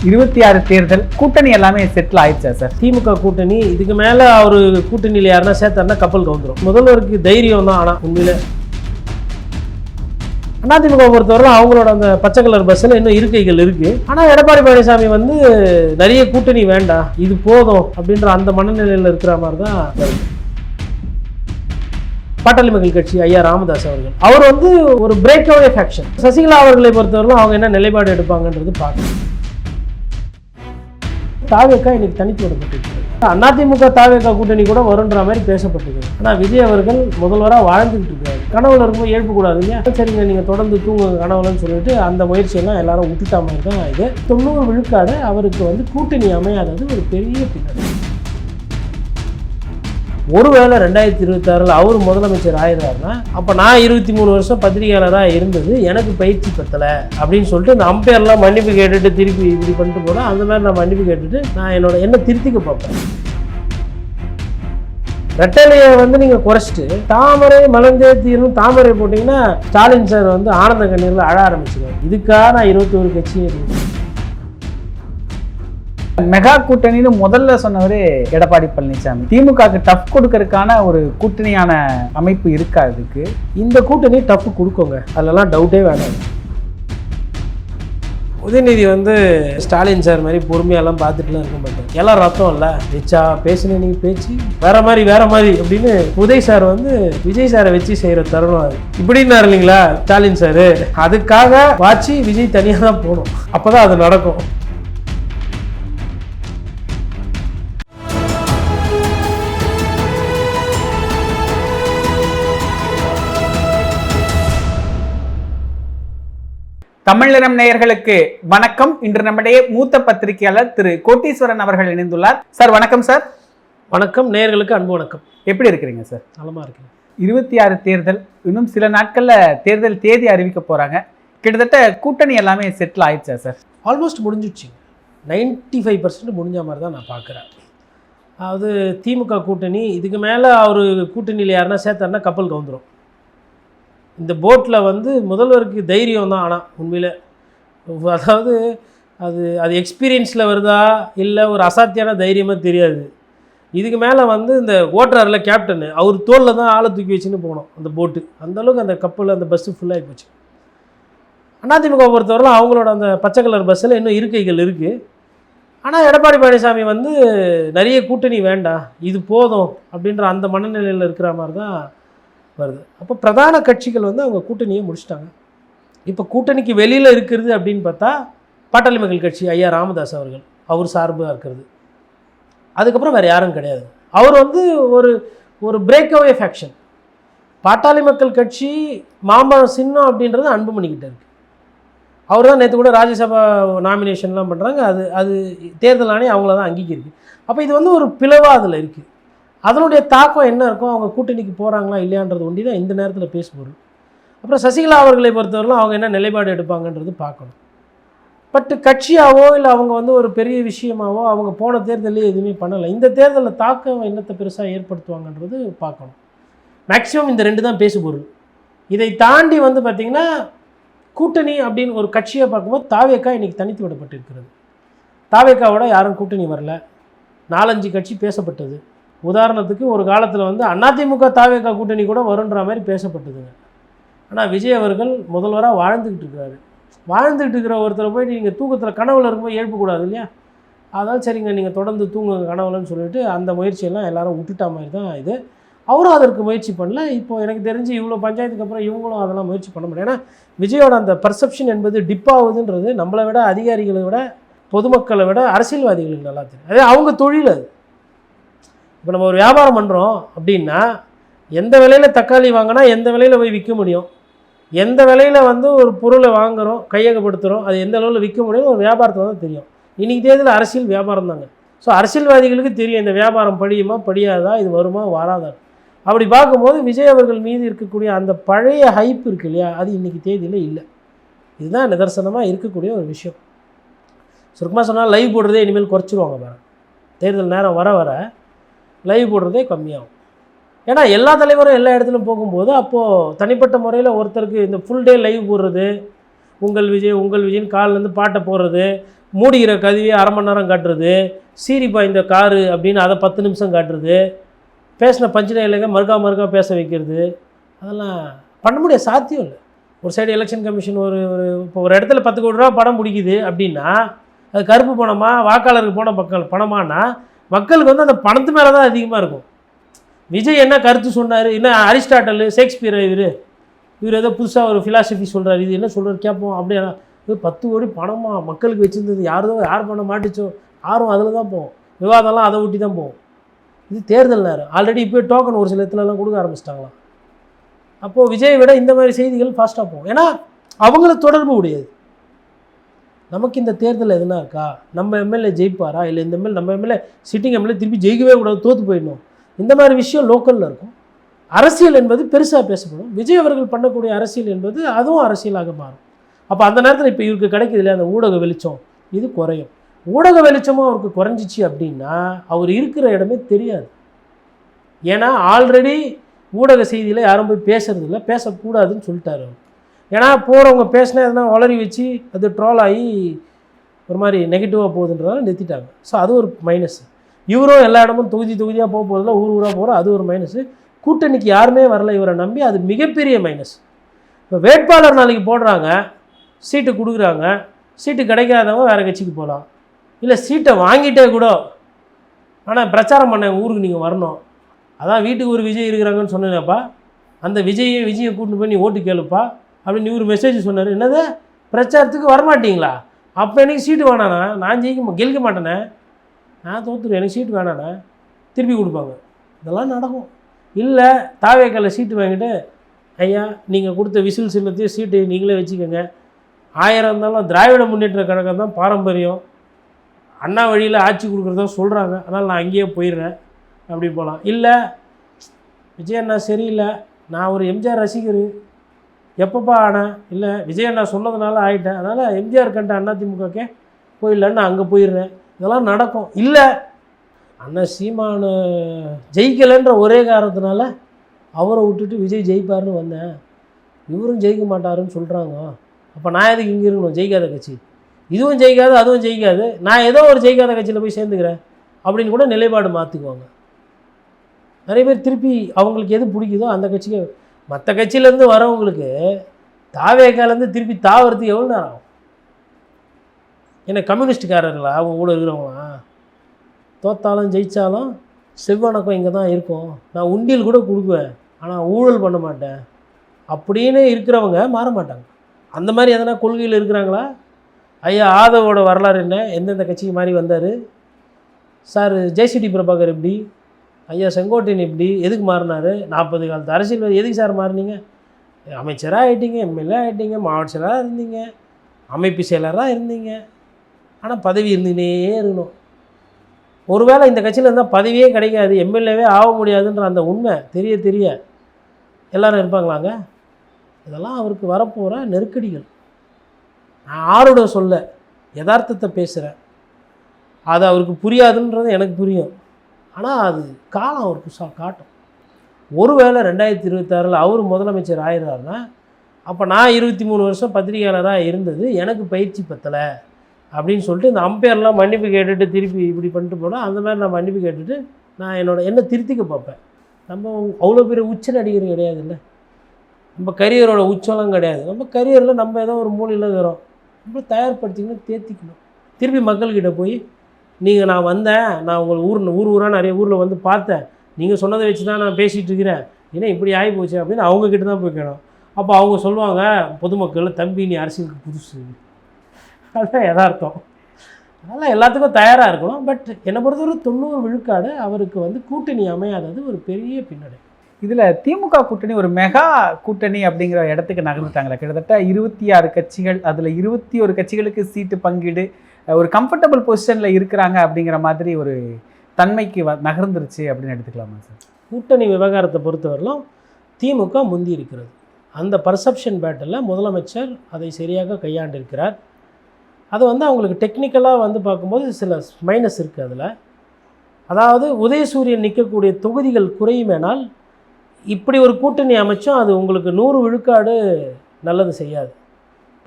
26 தேர்தல் கூட்டணி எல்லாமே செட்டில் ஆயிடுச்சா சார்? திமுக கூட்டணி இதுக்கு மேலே அவர் கூட்டணியில் யாருன்னா சேர்த்தாருன்னா கப்பல் கவுந்துரும். முதல்வருக்கு தைரியம் தான். ஆனால் உண்மையில அதிமுக பொறுத்தவரை அவங்களோட அந்த பச்சை கலர் பஸ்ஸில் இன்னும் இருக்கைகள் இருக்கு. ஆனால் எடப்பாடி பழனிசாமி வந்து நிறைய கூட்டணி வேண்டாம், இது போதும் அப்படின்ற அந்த மனநிலையில் இருக்கிற மாதிரி தான் வருது. பாட்டாளி மக்கள் கட்சி ஐயா ராமதாஸ் அவர் வந்து ஒரு பிரேக் அவே ஃபேக்ஷன். சசிகலா அவர்களை பொறுத்தவரைக்கும் அவங்க என்ன நிலைப்பாடு எடுப்பாங்கன்றது பார்க்கணும். தாவேக்கா இன்னைக்கு தனித்து விடப்பட்டிருக்கு. அதிமுக தாவேக்கா கூட்டணி கூட வருன்ற மாதிரி பேசப்பட்டிருக்கு. ஆனால் விஜய் அவர்கள் முதல்வராக வாழ்ந்துகிட்டு இருக்காரு. கனவுல இருக்கும்போது எழுப்பக்கூடாது இல்லையா? சரிங்க, நீங்கள் தொடர்ந்து தூங்குங்க கனவுலன்னு சொல்லிட்டு அந்த முயற்சியெல்லாம் எல்லாரும் விட்டுட்டா மாதிரி தான் இது. 90 விழுக்காடு அவருக்கு வந்து கூட்டணி அமையாதது ஒரு பெரிய பின்னணி. ஒருவேளை 2026 அவர் முதலமைச்சர் ஆயிடுறாருன்னா அப்போ நான் 23 வருஷம் பத்திரிகையாளராக இருந்தது எனக்கு பயிற்சி பத்தலை அப்படின்னு சொல்லிட்டு இந்த அம்பையர்லாம் மன்னிப்பு கேட்டுட்டு திருப்பி இப்படி பண்ணிட்டு போனால் அந்த மாதிரி நான் மன்னிப்பு கேட்டுட்டு நான் என்ன திருத்திக்க பார்ப்பேன். ரெட்டலையை வந்து நீங்கள் குறைச்சிட்டு தாமரை மலர்ந்தே தீரும் தாமரை போட்டிங்கன்னா ஸ்டாலின் சார் வந்து ஆனந்த கண்ணீரில் அழ ஆரம்பிச்சுருவார். இதுக்காக நான் 21 கட்சியே இருக்கேன். மெகா கூட்டணின்னு முதல்ல சொன்னவரே எடப்பாடி பழனிசாமி. திமுகவுக்கு டஃப் கொடுக்கறதுக்கான ஒரு கூட்டணியான அமைப்பு இருக்கா? இதுக்கு இந்த கூட்டணி டஃப் கொடுக்குங்க, அதெல்லாம் டவுட்டே வேணாம். உதயநிதி வந்து ஸ்டாலின் சார் மாதிரி பொறுமையெல்லாம் பார்த்துட்டுலாம் இருக்க மாட்டேன். எல்லாம் ரத்தம் இல்லை ரிச்சா பேசுன நீங்கள் பேச்சு வேற மாதிரி அப்படின்னு உதய் சார் வந்து விஜய் சாரை வச்சு செய்கிற தருணம் அது இப்படின்னாரு இல்லைங்களா ஸ்டாலின் சார். அதுக்காக வாட்சி விஜய் தனியாக தான் போகணும், அப்போ தான் அது நடக்கும். தமிழ் நிறம் நேயர்களுக்கு வணக்கம். இன்று நம்முடைய மூத்த பத்திரிகையாளர் திரு கோட்டீஸ்வரன் அவர்கள் இணைந்துள்ளார். சார் வணக்கம். சார் வணக்கம். நேயர்களுக்கு அன்பு வணக்கம். எப்படி இருக்கிறீங்க சார்? நலமா இருக்கேன். 26 தேர்தல் இன்னும் சில நாட்களில் தேர்தல் தேதி அறிவிக்க போகிறாங்க. கிட்டத்தட்ட கூட்டணி எல்லாமே செட்டில் ஆயிடுச்சா சார்? ஆல்மோஸ்ட் முடிஞ்சிடுச்சு. 95% முடிஞ்ச மாதிரி தான் நான் பார்க்குறேன். அதாவது திமுக கூட்டணி இதுக்கு மேலே அவர் கூட்டணியில் யாருன்னா சேர்த்தாருன்னா கப்பல் கவுந்துரும். இந்த போட்டில் வந்து முதல்வருக்கு தைரியம் தான். ஆனால் உண்மையில் அதாவது அது எக்ஸ்பீரியன்ஸில் வருதா இல்லை ஒரு அசாத்தியான தைரியமாக தெரியாது. இதுக்கு மேலே வந்து இந்த ஓட்டுறாரில் கேப்டனு அவர் தோளில் தான் ஆளை தூக்கி வச்சுன்னு போனோம் அந்த போட்டு. அந்தளவுக்கு அந்த கப்பல் அந்த பஸ்ஸு ஃபுல்லாகி போச்சு. அதிமுக பொறுத்தவரை அவங்களோட அந்த பச்சை கலர் பஸ்ஸில் இன்னும் இருக்கைகள் இருக்குது. ஆனால் எடப்பாடி பழனிசாமி வந்து நிறைய கூட்டணி வேண்டாம், இது போதும் அப்படின்ற அந்த மனநிலையில் இருக்கிற மாதிரி தான் வருது. அப்போ பிரதான கட்சிகள் வந்து அவங்க கூட்டணியை முடிச்சிட்டாங்க. இப்போ கூட்டணிக்கு வெளியில் இருக்கிறது அப்படின்னு பார்த்தா பாட்டாளி மக்கள் கட்சி ஐயா ராமதாஸ் அவர் சார்பாக இருக்கிறது. அதுக்கப்புறம் வேறு யாரும் கிடையாது. அவர் வந்து ஒரு பிரேக் அவே ஃபேக்ஷன். பாட்டாளி மக்கள் கட்சி மாம்பழம் சின்னம் அப்படின்றது அன்புமணிக்கிட்ட இருக்குது. அவர் தான் நேற்று கூட ராஜ்யசபா நாமினேஷன்லாம் பண்ணுறாங்க. அது தேர்தல் ஆணையம் அவங்கள தான் அங்கீகரிக்கு. அப்போ இது வந்து ஒரு பிளவாக அதில் இருக்குது. அதனுடைய தாக்கம் என்ன இருக்கும், அவங்க கூட்டணிக்கு போகிறாங்களா இல்லையான்றது ஒண்டி தான் இந்த நேரத்தில் பேசுபொருள். அப்புறம் சசிகலா அவர்களை பொறுத்தவரைக்கும் அவங்க என்ன நிலைப்பாடு எடுப்பாங்கன்றது பார்க்கணும். பட் கட்சியாவோ இல்லை அவங்க வந்து ஒரு பெரிய விஷயமாவோ அவங்க போன தேர்தலே எதுவுமே பண்ணலை. இந்த தேர்தலில் தாக்கம் என்னத்தை பெருசாக ஏற்படுத்துவாங்கன்றது பார்க்கணும். மேக்ஸிமம் இந்த 2 தான் பேசுபொருள். இதை தாண்டி வந்து பார்த்திங்கன்னா கூட்டணி அப்படின்னு ஒரு கட்சியை பார்க்கும்போது தாவேக்கா இன்றைக்கி தனித்து விடப்பட்டிருக்கிறது. தாவேக்காவோட யாரும் கூட்டணி வரல. 4-5 கட்சி பேசப்பட்டது. உதாரணத்துக்கு ஒரு காலத்தில் வந்து அதிமுக தாவேக்கா கூட்டணி கூட வருன்ற மாதிரி பேசப்பட்டதுங்க. ஆனால் விஜய் அவர்கள் முதல்வராக வாழ்ந்துக்கிட்டு இருக்கிறாரு. வாழ்ந்துக்கிட்டு இருக்கிற ஒருத்தரை போய் நீங்கள் தூக்கத்தில் கனவுல இருக்கும்போது எழுப்பக்கூடாது இல்லையா? அதான் சரிங்க, நீங்கள் தொடர்ந்து தூங்குங்க கனவுலன்னு சொல்லிட்டு அந்த முயற்சியெல்லாம் எல்லாரும் விட்டுட்டா மாதிரி தான் இது. அவரும் அதற்கு முயற்சி பண்ணல. இப்போது எனக்கு தெரிஞ்சு இவ்வளோ பஞ்சாயத்துக்கு அப்புறம் இவங்களும் அதெல்லாம் முயற்சி பண்ண முடியும். ஏன்னா விஜயோட அந்த பர்செப்ஷன் என்பது டிப் ஆகுதுன்றது நம்மளை விட அதிகாரிகளை விட பொதுமக்களை விட அரசியல்வாதிகளுக்கு நல்லா தெரியும். அதே அவங்க தொழில் அது. இப்போ நம்ம ஒரு வியாபாரம் பண்ணுறோம் அப்படின்னா எந்த விலையில் தக்காளி வாங்கினா எந்த விலையில் போய் விற்க முடியும், எந்த விலையில் வந்து ஒரு பொருளை வாங்குகிறோம் கையகப்படுத்துகிறோம் அது எந்த அளவில் விற்க முடியும் ஒரு வியாபாரத்தை தான் தெரியும். இன்றைக்கி தேதியில் அரசியல் வியாபாரம் தாங்க. ஸோ அரசியல்வாதிகளுக்கு தெரியும் இந்த வியாபாரம் படியுமா படியாதா, இது வருமா வராதா. அப்படி பார்க்கும்போது விஜய் அவர்கள் மீது இருக்கக்கூடிய அந்த பழைய ஹைப் இருக்குது இல்லையா, அது இன்றைக்கி தேதியில் இல்லை. இதுதான் நிதர்சனமாக இருக்கக்கூடிய ஒரு விஷயம். சுருக்கமாக சொன்னால் லைவ் போடுறதே இனிமேல் குறைச்சிருவாங்க. பாருங்கள், தேர்தல் நேரம் வர வர லைவ் போடுறதே கம்மியாகும். ஏன்னா எல்லா தலைவரும் எல்லா இடத்துலையும் போகும்போது அப்போது தனிப்பட்ட முறையில் ஒருத்தருக்கு இந்த ஃபுல் டே லைவ் போடுறது, உங்கள் விஜய்ன்னு காலிலேருந்து பாட்டை போடுறது, மூடிகிற கதவியை அரை மணி நேரம் காட்டுறது, சீரிப்பா இந்த காரு அப்படின்னு அதை 10 நிமிஷம் காட்டுறது, பேசின பஞ்சனை இல்லைங்க மறுக்கா பேச வைக்கிறது, அதெல்லாம் பண்ண முடியாது, சாத்தியம் இல்லை. ஒரு சைடு எலெக்ஷன் கமிஷன் ஒரு இப்போ ஒரு இடத்துல 10 கோடி ரூபா பணம் பிடிக்குது அப்படின்னா அது கருப்பு பணமா வாக்காளருக்கு போன பணமானா மக்களுக்கு வந்து அந்த பணத்து மேலே தான் அதிகமாக இருக்கும். விஜய் என்ன கருத்து சொன்னார், என்ன அரிஸ்டாட்டல் ஷேக்ஸ்பியர் இவர் ஏதோ புதுசாக ஒரு ஃபிலாசபி சொல்கிறார், இது என்ன சொல்கிறார் கேட்போம். அப்படியே 10 கோடி பணமா மக்களுக்கு வச்சுருந்தது யார் பண்ண மாட்டிச்சோ யாரும் அதில் தான் போகும், விவாதம்லாம் அதை ஒட்டி தான் போகும். இது தேர்தல் நேரம், ஆல்ரெடி இப்போ டோக்கன் ஒரு சில இடத்துலலாம் கொடுக்க ஆரம்பிச்சிட்டாங்களாம். அப்போது விஜயை விட இந்த மாதிரி செய்திகள் ஃபாஸ்ட்டாக போகும், ஏன்னா அவங்கள தொடர்பு உடையது. நமக்கு இந்த தேர்தல் எதுனா இருக்கா, நம்ம எம்எல்ஏ ஜெயிப்பாரா, இல்லை இந்த நம்ம எம்எல்ஏ சிட்டிங் எம்எல்ஏ திருப்பி ஜெயிக்கவே கூடாது, தோற்று போயிடணும், இந்த மாதிரி விஷயம் லோக்கலில் இருக்கும். அரசியல் என்பது பெருசாக பேசப்படும். விஜய் அவர்கள் பண்ணக்கூடிய அரசியல் என்பது அதுவும் அரசியலாக மாறும். அப்போ அந்த நேரத்தில் இப்போ இவருக்கு கிடைக்குது இல்லையா அந்த ஊடக வெளிச்சம், இது குறையும். ஊடக வெளிச்சமும் அவருக்கு குறைஞ்சிச்சு அப்படின்னா அவர் இருக்கிற இடமே தெரியாது. ஏன்னா ஆல்ரெடி ஊடக செய்தியில் யாரும் போய் பேசுறதில்ல, பேசக்கூடாதுன்னு சொல்லிட்டாரு அவர். ஏன்னா போகிறவங்க பேசினா எதுனா வளரி வச்சு அது ட்ரோல் ஆகி ஒரு மாதிரி நெகட்டிவாக போகுதுன்றதால நிறுத்திட்டாங்க. ஸோ அது ஒரு மைனஸ். இவரும் எல்லா இடமும் தொகுதியாக போக போகிறதில்ல, ஊராக போகிறோம், அது ஒரு மைனஸு. கூட்டணிக்கு யாருமே வரல இவரை நம்பி, அது மிகப்பெரிய மைனஸ். இப்போ வேட்பாளர் நாளைக்கு போடுறாங்க, சீட்டு கொடுக்குறாங்க, சீட்டு கிடைக்காதவங்க வேறு கட்சிக்கு போகலாம், இல்லை சீட்டை வாங்கிட்டே கூட ஆனால் பிரச்சாரம் பண்ண ஊருக்கு நீங்கள் வரணும். அதான் வீட்டுக்கு ஒரு விஜய் இருக்கிறாங்கன்னு சொன்னேன்ப்பா, அந்த விஜயை கூட்டிட்டு போய் நீ ஓட்டு கேளுப்பா அப்படின்னு இவர் மெசேஜ் சொன்னார். என்னது பிரச்சாரத்துக்கு வரமாட்டிங்களா, அப்போ எனக்கு சீட்டு வேணாண்ணா, நான் கெலிக்க மாட்டேனே, நான் தோற்றுருவேன், எனக்கு சீட்டு வேணாண்ணா, திருப்பி கொடுப்பாங்க. இதெல்லாம் நடக்கும். இல்லை தாவேக்கால சீட்டு வாங்கிட்டு ஐயா நீங்கள் கொடுத்த விசில் சின்னத்தையும் சீட்டு நீங்களே வச்சுக்கோங்க, 1000 இருந்தாலும் திராவிட முன்னேற்ற கழகம் தான் பாரம்பரியம், அண்ணா வழியில் ஆட்சி கொடுக்குறதா சொல்கிறாங்க, அதனால் நான் அங்கேயே போயிடுறேன் அப்படி போகலாம். இல்லை விஜய் அண்ணா சரியில்லை, நான் ஒரு எம்ஜிஆர் ரசிகர், எப்பப்பா ஆனேன், இல்லை விஜய் அண்ணா சொன்னதுனால ஆகிட்டேன், அதனால் எம்ஜிஆர் கண்ட அதிமுகக்கே போயிடலன்னு நான் அங்கே போயிடுறேன், இதெல்லாம் நடக்கும். இல்லை அண்ணன் சீமானு ஜெயிக்கலைன்ற ஒரே காரணத்தினால அவரை விட்டுட்டு விஜய் ஜெயிப்பார்னு வந்தேன், இவரும் ஜெயிக்க மாட்டாருன்னு சொல்கிறாங்க, அப்போ நான் எதுக்கு இங்கே இருக்கணும், ஜெயிக்காத கட்சி, இதுவும் ஜெயிக்காது அதுவும் ஜெயிக்காது, நான் ஏதோ ஒரு ஜெயிக்காத கட்சியில் போய் சேர்ந்துக்கிறேன் அப்படின்னு கூட நிலைப்பாடு மாற்றிக்குவாங்க. நிறைய பேர் திருப்பி அவங்களுக்கு எது பிடிக்குதோ அந்த கட்சிக்கு, மற்ற கட்சியிலேருந்து வரவங்களுக்கு தாவேக்காலேருந்து திருப்பி தாவறதுக்கு எவ்வளோ நேரம் ஆகும்? ஏன்னா கம்யூனிஸ்டுக்காரர்களா அவங்க கூட இருக்கிறவங்களா, தோத்தாலும் ஜெயித்தாலும் செவ்வணக்கம் இங்கே தான் இருக்கும், நான் உண்டியல் கூட கொடுக்குவேன் ஆனால் ஊழல் பண்ண மாட்டேன் அப்படின்னு இருக்கிறவங்க மாற மாட்டாங்க. அந்த மாதிரி எதனா கொள்கையில் இருக்கிறாங்களா? ஐயா ஆதவோட வரலாறு என்ன, எந்தெந்த கட்சிக்கு மாறி வந்தார் சார், ஜெய்சிடி பிரபாகர் எப்படி, ஐயா செங்கோட்டையன் எப்படி, எதுக்கு மாறினார், 40 காலத்து அரசியல் எதுக்கு சார் மாறினீங்க, அமைச்சராக ஆகிட்டீங்க, எம்எல்ஏ ஆகிட்டீங்க, மாவட்ட செயலராக இருந்தீங்க, அமைப்பு செயலராக இருந்தீங்க, ஆனால் பதவி இருந்துகிட்டே இருக்கணும். ஒருவேளை இந்த கட்சியில் இருந்தால் பதவியே கிடைக்காது, எம்எல்ஏவே ஆக முடியாதுன்ற அந்த உண்மை தெரிய எல்லோரும் இருப்பாங்களாங்க? இதெல்லாம் அவருக்கு வரப்போகிற நெருக்கடிகள். நான் ஆரோட சொல்ல யதார்த்தத்தை பேசுகிறேன், அது அவருக்கு புரியாதுன்றது எனக்கு புரியும், ஆனால் அது காலம் அவருக்கு காட்டும். ஒருவேளை 2026 அவர் முதலமைச்சர் ஆயிடுறாருன்னா அப்போ நான் 23 வருஷம் பத்திரிகையாளராக இருந்தது எனக்கு பயிற்சி பத்தலை அப்படின்னு சொல்லிட்டு இந்த அம்பையர்லாம் மன்னிப்பு கேட்டுட்டு திருப்பி இப்படி பண்ணிட்டு போனால், அந்த மாதிரி நான் மன்னிப்பு கேட்டுட்டு நான் என்ன திருத்திக்க பார்ப்பேன். நம்ம அவ்வளோ பெரிய உச்ச நடிகர் கிடையாது, இல்லை நம்ம கரியரோட உச்சம்லாம் கிடையாது, நம்ம கரியரில் நம்ம ஏதோ ஒரு மூலையில் இருக்கிறோம், நம்ம தயார்படுத்திக்கணும், தேர்த்திக்கணும். திருப்பி மக்கள்கிட்ட போய் நீங்கள் நான் வந்தேன், நான் உங்கள் ஊராக நிறைய ஊரில் வந்து பார்த்தேன், நீங்கள் சொன்னதை வச்சு தான் நான் பேசிகிட்டு இருக்கிறேன், ஏன்னா இப்படி ஆகி போச்சு அப்படின்னு அவங்கக்கிட்ட தான் போய் கேட்கணும். அப்போ அவங்க சொல்லுவாங்க பொதுமக்கள், தம்பி நீ அரசியலுக்கு புதுசு, அதுதான் யதார்த்தம். அதனால் எல்லாத்துக்கும் தயாராக இருக்கணும். பட் என்னை பொறுத்தவரை 90 விழுக்காடு அவருக்கு வந்து கூட்டணி அமையாதது ஒரு பெரிய பின்னடை. இதில் திமுக கூட்டணி ஒரு மெகா கூட்டணி அப்படிங்கிற இடத்துக்கு நகர்ந்துட்டாங்களே, கிட்டத்தட்ட 26 கட்சிகள், அதில் 21 கட்சிகளுக்கு சீட்டு பங்கீடு, ஒரு கம்ஃபர்டபுள் பொசிஷனில் இருக்கிறாங்க அப்படிங்கிற மாதிரி ஒரு தன்மைக்கு நகர்ந்துருச்சு அப்படின்னு எடுத்துக்கலாமா சார்? கூட்டணி விவகாரத்தை பொறுத்தவரையிலும் திமுக முந்தி இருக்கிறது. அந்த பர்செப்ஷன் பேட்டில் முதலமைச்சர் அதை சரியாக கையாண்டிருக்கிறார். அது வந்து அவங்களுக்கு டெக்னிக்கலாக வந்து பார்க்கும்போது சில மைனஸ் இருக்குது அதில். அதாவது உதயசூரியன் நிற்கக்கூடிய தொகுதிகள் குறையுமேனால் இப்படி ஒரு கூட்டணி அமைச்சும் அது உங்களுக்கு 100 விழுக்காடு நல்லது செய்யாது.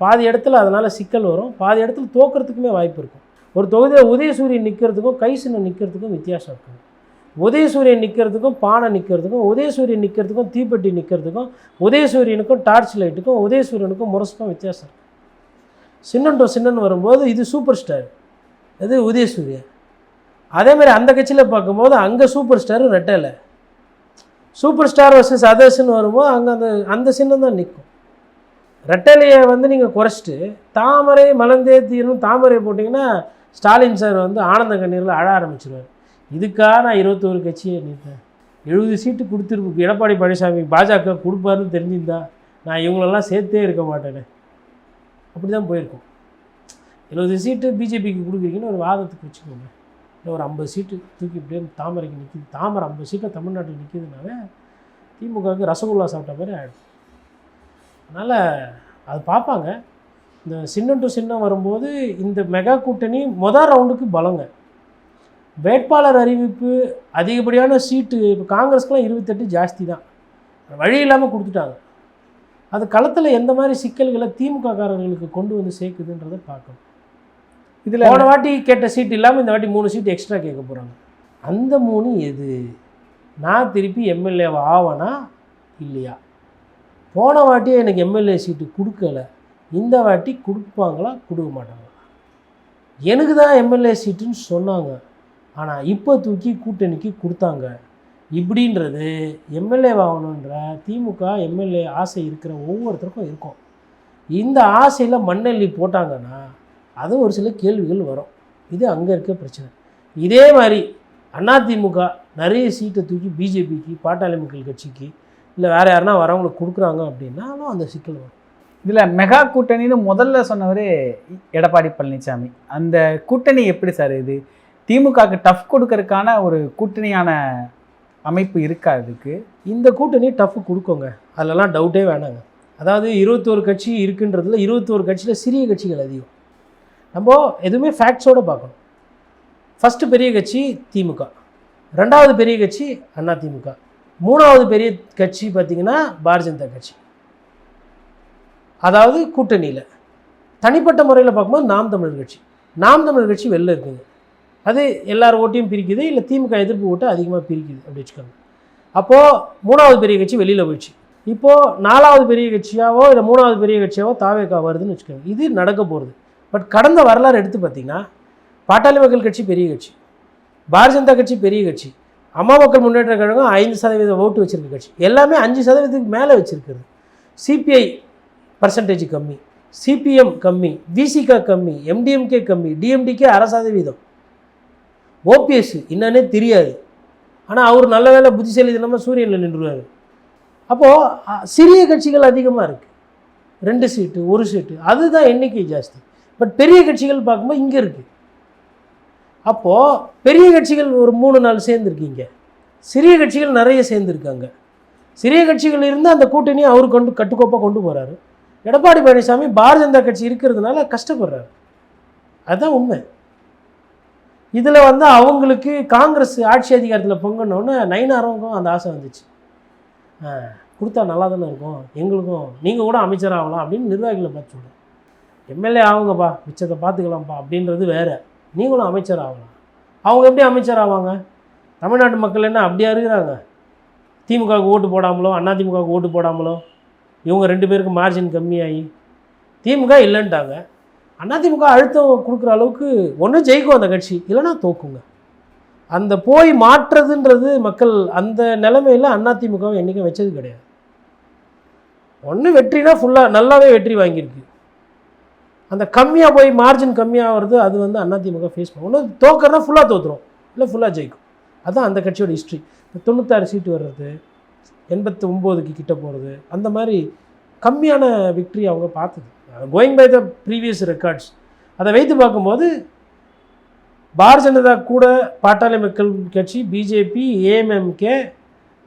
பாதி இடத்துல அதனால் சிக்கல் வரும், பாதி இடத்துல தோக்கிறதுக்குமே வாய்ப்பு இருக்கும். ஒரு தொகுதியில் உதயசூரியன் நிற்கிறதுக்கும் கை சின்னம் நிற்கிறதுக்கும் வித்தியாசம் இருக்குது. உதயசூரியன் நிற்கிறதுக்கும் பானை நிற்கிறதுக்கும், உதயசூரியன் நிற்கிறதுக்கும் தீப்பெட்டி நிற்கிறதுக்கும், உதயசூரியனுக்கும் டார்ச் லைட்டுக்கும், உதயசூரியனுக்கும் முரசுக்கும் வித்தியாசம் இருக்குது. சின்னம் டு சின்னன்னு வரும்போது இது சூப்பர் ஸ்டார், அது உதயசூரியன். அதேமாதிரி அந்த கட்சியில் பார்க்கும்போது அங்கே சூப்பர் ஸ்டார் ரெட்டலை. சூப்பர் ஸ்டார் வர்சஸ் அதர்ஸ்ன்னு வரும்போது அங்கே அந்த சின்னம் தான் நிற்கும். ரெட்டலையை நீங்கள் குறைச்சிட்டு தாமரை மலர்ந்தே தீரணும் தாமரை போட்டிங்கன்னா ஸ்டாலின் சார் ஆனந்த கண்ணீரில் அழ ஆரம்பிச்சிருவார். இதுக்காக நான் 21 கட்சியை நிற்பேன், 70 சீட்டு கொடுத்துருக்கு எடப்பாடி பழனிசாமி பாஜக கொடுப்பாருன்னு தெரிஞ்சிருந்தா நான் இவங்களெல்லாம் சேர்த்தே இருக்க மாட்டேனே. அப்படி தான் போயிருக்கோம். 70 சீட்டு பிஜேபிக்கு கொடுக்குறீங்கன்னு ஒரு வாதத்துக்கு வச்சுக்கோங்க. இல்லை ஒரு 50 சீட்டு தூக்கி இப்படியே தாமரைக்கு நிற்கிது, தாமரை 50 சீட்டில் தமிழ்நாட்டில் நிற்கிதுனாவே திமுகவுக்கு ரசகுல்லா சாப்பிட்ட மாதிரி ஆகிடும். அதனால் அது பார்ப்பாங்க. இந்த சின்னம் டு சின்னம் வரும்போது இந்த மெகா கூட்டணி மொதல் ரவுண்டுக்கு பலங்க. வேட்பாளர் அறிவிப்பு அதிகப்படியான சீட்டு இப்போ காங்கிரஸ்க்குலாம் 28 ஜாஸ்தி தான், வழி இல்லாமல் கொடுத்துட்டாங்க. அது களத்தில் எந்த மாதிரி சிக்கல்களை திமுக காரர்களுக்கு கொண்டு வந்து சேர்க்குதுன்றதை பார்க்கணும். இதில் போன வாட்டி கேட்ட சீட் இல்லாமல் இந்த வாட்டி 3 சீட்டு எக்ஸ்ட்ரா கேட்க போகிறாங்க. அந்த 3 எது? நான் திருப்பி எம்எல்ஏ ஆவனா இல்லையா? போன வாட்டியே எனக்கு எம்எல்ஏ சீட்டு கொடுக்கல, இந்த வாட்டி கொடுப்பாங்களா கொடுக்க மாட்டாங்களா? எனக்கு தான் எம்எல்ஏ சீட்டுன்னு சொன்னாங்க, ஆனால் இப்போ தூக்கி கூட்டணிக்கு கொடுத்தாங்க. இப்படின்றது எம்எல்ஏ ஆகணுன்ற திமுக எம்எல்ஏ ஆசை இருக்கிற ஒவ்வொருத்தருக்கும் இருக்கும். இந்த ஆசையில் மண்ணெல்லி போட்டாங்கன்னா அது ஒரு சில கேள்விகள் வரும். இது அங்கே இருக்க பிரச்சனை. இதே மாதிரி அதிமுக நிறைய சீட்டை தூக்கி பிஜேபிக்கு, பாட்டாளி மக்கள் கட்சிக்கு, இல்லை வேறு யாருன்னா வரவங்களுக்கு கொடுக்குறாங்க அப்படின்னாலும் அந்த சிக்கல் வரும். இதில் மெகா கூட்டணின்னு முதல்ல சொன்னவர் எடப்பாடி பழனிசாமி. அந்த கூட்டணி எப்படி சார் இது திமுகவுக்கு டஃப் கொடுக்கறதுக்கான ஒரு கூட்டணியான அமைப்பு இருக்கா? இதுக்கு இந்த கூட்டணி டஃப் கொடுக்குங்க, அதிலலாம் டவுட்டே வேணாங்க. அதாவது 21 கட்சி இருக்குன்றதுல 21 கட்சியில் சிறிய கட்சிகள் அதிகம். நம்ம எதுவுமே ஃபேக்ட்ஸோடு பார்க்கணும். ஃபஸ்ட்டு பெரிய கட்சி திமுக, ரெண்டாவது பெரிய கட்சி அதிமுக, மூணாவது பெரிய கட்சி பார்த்திங்கன்னா பாரதிய ஜனதா கட்சி. அதாவது கூட்டணியில் தனிப்பட்ட முறையில் பார்க்கும்போது நாம் தமிழர் கட்சி. நாம் தமிழர் கட்சி வெளில இருக்குங்க, அது எல்லார் ஓட்டையும் பிரிக்குது, இல்லை திமுக எதிர்ப்பு ஓட்டு அதிகமாக பிரிக்குது அப்படி வச்சுக்கோங்க. அப்போது மூணாவது பெரிய கட்சி வெளியில் போயிடுச்சு. இப்போது நாலாவது பெரிய கட்சியாவோ இல்லை மூணாவது பெரிய கட்சியாவோ தாவேகா வருதுன்னு வச்சுக்கோங்க. இது நடக்க போகிறது. பட் கடந்த வரலாறு எடுத்து பார்த்திங்கன்னா பாட்டாளி மக்கள் கட்சி பெரிய கட்சி, பாரதிய ஜனதா கட்சி பெரிய கட்சி, அம்மா மக்கள் முன்னேற்ற கழகம் 5% ஓட்டு வச்சுருக்க கட்சி, எல்லாமே 5% மேலே வச்சுருக்குது. சிபிஐ பர்சன்டேஜ் கம்மி, சிபிஎம் கம்மி, விசிகா கம்மி, எம்டிஎம்கே கம்மி, டிஎம்டிகே 1% ஓபிஎஸ் என்னன்னே தெரியாது, ஆனால் அவர் நல்ல வேலை புத்திசாலி தினமாக சூரியனில் நின்றுவார். அப்போது சிறிய கட்சிகள் அதிகமாக இருக்குது, 2 சீட்டு 1 சீட்டு, அதுதான் எண்ணிக்கை ஜாஸ்தி. பட் பெரிய கட்சிகள் பார்க்கும்போது இங்கே இருக்குது. அப்போது பெரிய கட்சிகள் ஒரு 3-4 சேர்ந்துருக்கீங்க, சிறிய கட்சிகள் நிறைய சேர்ந்துருக்காங்க. சிறிய கட்சிகள் இருந்து அந்த கூட்டணியை அவர் கட்டுக்கோப்பாக கொண்டு போகிறாரு. எடப்பாடி பழனிசாமி பாரதிய ஜனதா கட்சி இருக்கிறதுனால கஷ்டப்படுறாரு, அதுதான் உண்மை. இதில் அவங்களுக்கு காங்கிரஸ் ஆட்சி அதிகாரத்தில் பொங்கணுன்னு நயினாருக்கும் அந்த ஆசை வந்துச்சு. கொடுத்தா நல்லா தானே இருக்கும், எங்களுக்கும் நீங்கள் கூட அமைச்சர் ஆகலாம் அப்படின்னு நிர்வாகிகளை பார்த்து சொல்லுங்கள். எம்எல்ஏ ஆகுங்கப்பா, மிச்சத்தை பார்த்துக்கலாம்ப்பா அப்படின்றது வேறு, நீங்களும் அமைச்சர் ஆகலாம். அவங்க எப்படி அமைச்சர் ஆவாங்க? தமிழ்நாட்டு மக்கள் என்ன அப்படியா இருக்கிறாங்க? திமுகவுக்கு ஓட்டு போடாமலோ அதிமுகவுக்கு ஓட்டு போடாமலோ இவங்க 2 பேருக்கு மார்ஜின் கம்மியாகி திமுக இல்லைன்ட்டாங்க. அதிமுக அழுத்தம் கொடுக்குற அளவுக்கு ஒன்று ஜெயிக்கும் அந்த கட்சி, இல்லைன்னா தோக்குங்க. அந்த போய் மாற்றுறதுன்றது மக்கள் அந்த நிலைமையில் அதிமுகவை என்றைக்கும் வச்சது கிடையாது. ஒன்று வெற்றினா ஃபுல்லாக நல்லாவே வெற்றி வாங்கியிருக்கு. அந்த கம்மியாக போய் மார்ஜின் கம்மியாக வருது, அது அதிமுக ஃபேஸ் பண்ணும். ஒன்று தோக்கறனா ஃபுல்லாக தோற்றுரும், இல்லை ஃபுல்லாக ஜெயிக்கும். அதுதான் அந்த கட்சியோட ஹிஸ்ட்ரி. 96 சீட்டு வர்றது, 89க்கு கிட்ட போகிறது, அந்த மாதிரி கம்மியான விக்ட்ரி அவங்க பார்த்தது. Going by the previous records அதை வைத்து பார்க்கும்போது பாரதிய ஜனதா கூட பாட்டாளி மக்கள் கட்சி, பிஜேபி, ஏஎம்எம்கே,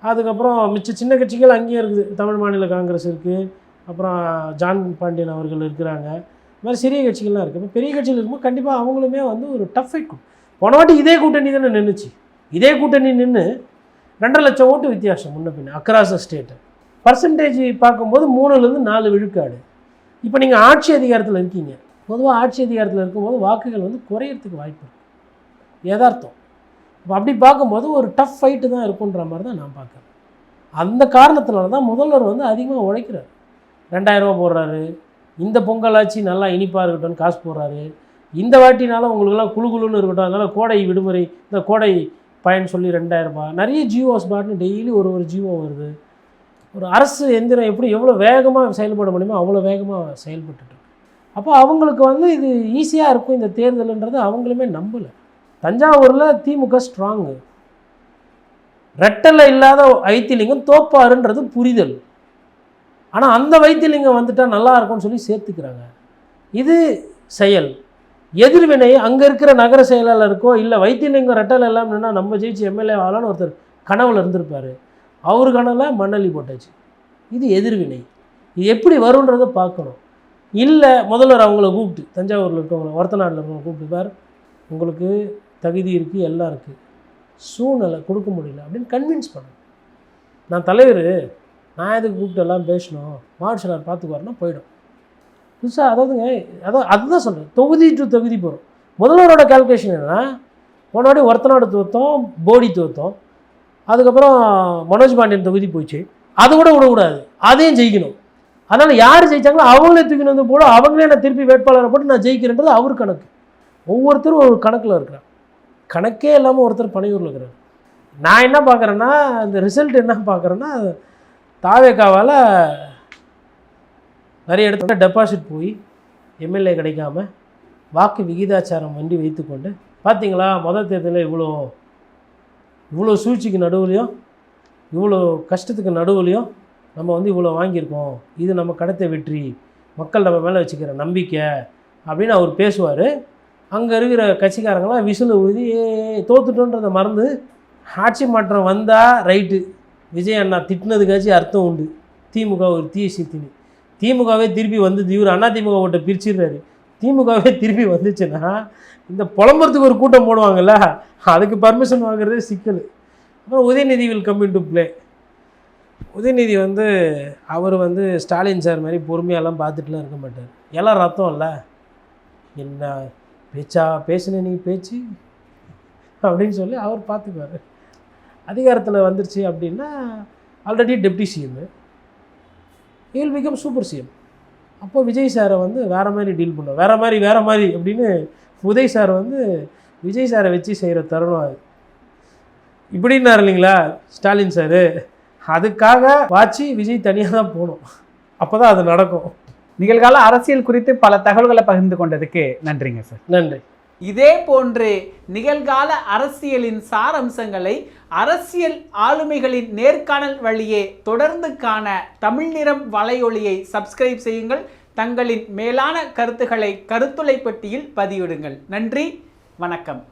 அதுக்கப்புறம் மிச்ச சின்ன கட்சிகள் அங்கேயும் இருக்குது. தமிழ் மாநில காங்கிரஸ் இருக்குது, அப்புறம் ஜான் பாண்டியன் அவர்கள் இருக்கிறாங்க. இது மாதிரி சிறிய கட்சிகள்லாம் இருக்குது. இப்போ பெரிய கட்சிகள் இருக்கும்போது கண்டிப்பாக அவங்களுமே ஒரு டஃப் ஃபைட் கொடுக்கும். போன வாட்டி இதே கூட்டணி தானே நின்றுச்சு. இதே கூட்டணி நின்று 2.5 லட்சம் ஓட்டு வித்தியாசம் முன்ன பின்ன அக்ராஸ் த ஸ்டேட்டு. பர்சன்டேஜ் பார்க்கும்போது 3-4 விழுக்காடு. இப்போ நீங்கள் ஆட்சி அதிகாரத்தில் இருக்கீங்க. பொதுவாக ஆட்சி அதிகாரத்தில் இருக்கும்போது வாக்குகள் வந்து குறையிறதுக்கு வாய்ப்பு இருக்குது. யதார்த்தம். இப்போ அப்படி பார்க்கும்போது ஒரு டஃப் ஃபைட்டு தான் இருக்குன்ற மாதிரி தான் நான் பார்க்குறேன். அந்த காரணத்தினால தான் முதல்வர் வந்து அதிகமாக உழைக்கிறார். 2000 ரூபா போடுறாரு. இந்த பொங்கலாச்சு நல்லா இனிப்பாக இருக்கட்டும்னு காசு போடுறாரு. இந்த வாட்டினால உங்களுக்கெல்லாம் குழுன்னு இருக்கட்டும், அதனால் கோடை விடுமுறை, இந்த கோடை பயன் சொல்லி 2000 ரூபா, நிறைய ஜியோஸ் பாட்டுன்னு டெய்லி ஒரு ஜியோ வருது. ஒரு அரசு எந்திரம் எப்படி எவ்வளோ வேகமாக செயல்பட முடியுமோ அவ்வளோ வேகமாக செயல்பட்டுருக்கு. அப்போ அவங்களுக்கு வந்து இது ஈஸியாக இருக்கும் இந்த தேர்தலுன்றது அவங்களுமே நம்பலை. தஞ்சாவூரில் திமுக ஸ்ட்ராங்கு. ரெட்டலை இல்லாத வைத்திலிங்கம் தோப்பாருன்றது புரிதல். ஆனால் அந்த வைத்திலிங்கம் வந்துட்டால் நல்லா இருக்கும்னு சொல்லி சேர்த்துக்கிறாங்க. இது செயல். எதிர்வினை அங்கே இருக்கிற நகர செயலாளருக்கோ இல்லை வைத்திலிங்கம் ரெட்டலை இல்லாமல்னா நம்ம ஜெயிச்சு எம்எல்ஏ ஆகலான்னு ஒருத்தர் கனவுல இருந்திருப்பார். அவரு கனவுல மண்ணள்ளி போட்டாச்சு. இது எதிர்வினை. இது எப்படி வரும்ன்றதை பார்க்கணும். இல்லை முதல்வர் அவங்கள கூப்பிட்டு, தஞ்சாவூரில் இருக்கவங்கள, ஒரத்தநாட்டில் இருக்கவங்க கூப்பிட்டு, பார் உங்களுக்கு தகுதி இருக்குது, எல்லாம் இருக்குது, சூழ்நிலை கொடுக்க முடியல அப்படின்னு கன்வின்ஸ் பண்ணணும். நான் தலைவர், நான் எதுக்கு கூப்பிட்டு எல்லாம் பேசணும், மாவட்ட செயலாளர் பார்த்துக்குவாருன்னா போயிடும். புதுசாக அதாவதுங்க, அதுதான் சொல்கிறேன், தொகுதி டு தொகுதி போகிறோம். முதல்வரோட கால்குலேஷன் என்னென்னா, போனவாடி ஒரத்தநாடு தோற்றோம், போடி தோற்றோம், அதுக்கப்புறம் மனோஜ் பாண்டியன் தொகுதி போச்சு, அது கூட விடக்கூடாது, அதையும் ஜெயிக்கணும். அதனால் யார் ஜெயித்தாங்களோ அவங்களே தூக்கின்னு வந்து போட, அவங்களே நான் திருப்பி வேட்பாளரை போட்டு நான் ஜெயிக்கிறேன்றது அவர் கணக்கு. ஒவ்வொருத்தரும் ஒரு கணக்கில் இருக்கிறார். கணக்கே இல்லாமல் ஒருத்தர் பனையூரில் இருக்கிறார். நான் என்ன பார்க்குறேன்னா, இந்த ரிசல்ட் என்ன பார்க்குறேன்னா, தாவேகாவால் நிறைய இடத்துல டெபாசிட் போய் எம்எல்ஏ கிடைக்காம வாக்கு விகிதாச்சாரம் வண்டி வைத்துக்கொண்டு, பார்த்தீங்களா முதல் தேர்தலில் இவ்வளோ சூழ்ச்சிக்கு நடுவுலையும் இவ்வளோ கஷ்டத்துக்கு நடுவுலையும் நம்ம வந்து இவ்வளோ வாங்கியிருக்கோம், இது நம்ம கடத்த வெற்றி, மக்கள் நம்ம மேலே வச்சுக்கிற நம்பிக்கை அப்படின்னு அவர் பேசுவார். அங்கே இருக்கிற கட்சிக்காரங்களாம் விசில் ஊதி தோத்துட்டோன்றதை மறந்து, ஆட்சி மாற்றம் வந்தால் ரைட்டு, விஜய் அண்ணா திட்டினதுக்காச்சும் அர்த்தம் உண்டு, திமுக ஒரு தீய சித்தினி, திமுகவே திருப்பி வந்து இவர் அண்ணா திமுக ஓட்டை பிரிச்சிடுறாரு, திமுகவே திருப்பி வந்துச்சுன்னா இந்த புலம்புறதுக்கு ஒரு கூட்டம் போடுவாங்கள்ல, அதுக்கு பர்மிஷன் வாங்குறதே சிக்கல். அப்புறம் Udhayanidhi will come in to play. Udhayanidhi வந்து அவர் வந்து ஸ்டாலின் சார் மாதிரி பொறுமையாலாம் பார்த்துட்டுலாம் இருக்க மாட்டார். எல்லாம் ரத்தம் இல்லை, என்ன பேச்சா பேசுன நீ பேச்சு அப்படின்னு சொல்லி அவர் பார்த்துக்குவார். அதிகாரத்தில் வந்துருச்சு அப்படின்னா already deputy CM, he will become super CM. அப்போ விஜய் சாரை வந்து வேறு மாதிரி டீல் பண்ணுவோம், வேறு மாதிரி அப்படின்னு உதய் சார் வந்து விஜய் சாரை வச்சு செய்கிற தருணம் அது. இப்படின்னார் இல்லைங்களா ஸ்டாலின் சார், அதுக்காக வாட்சி விஜய் தனியாக தான் போகணும், அப்போ தான் அது நடக்கும். நிகழ்கால அரசியல் குறித்து பல தகவல்களை பகிர்ந்து கொண்டதுக்கு நன்றிங்க சார். நன்றி. இதே போன்று நிகழ்கால அரசியலின் சாரம்சங்களை அரசியல் ஆளுமைகளின் நேர்காணல் வழியே தொடர்ந்து காண தமிழ் நிறம் வலையொலியை சப்ஸ்கிரைப் செய்யுங்கள். தங்களின் மேலான கருத்துக்களை கருத்துளை பெட்டியில் பதிவிடுங்கள். நன்றி, வணக்கம்.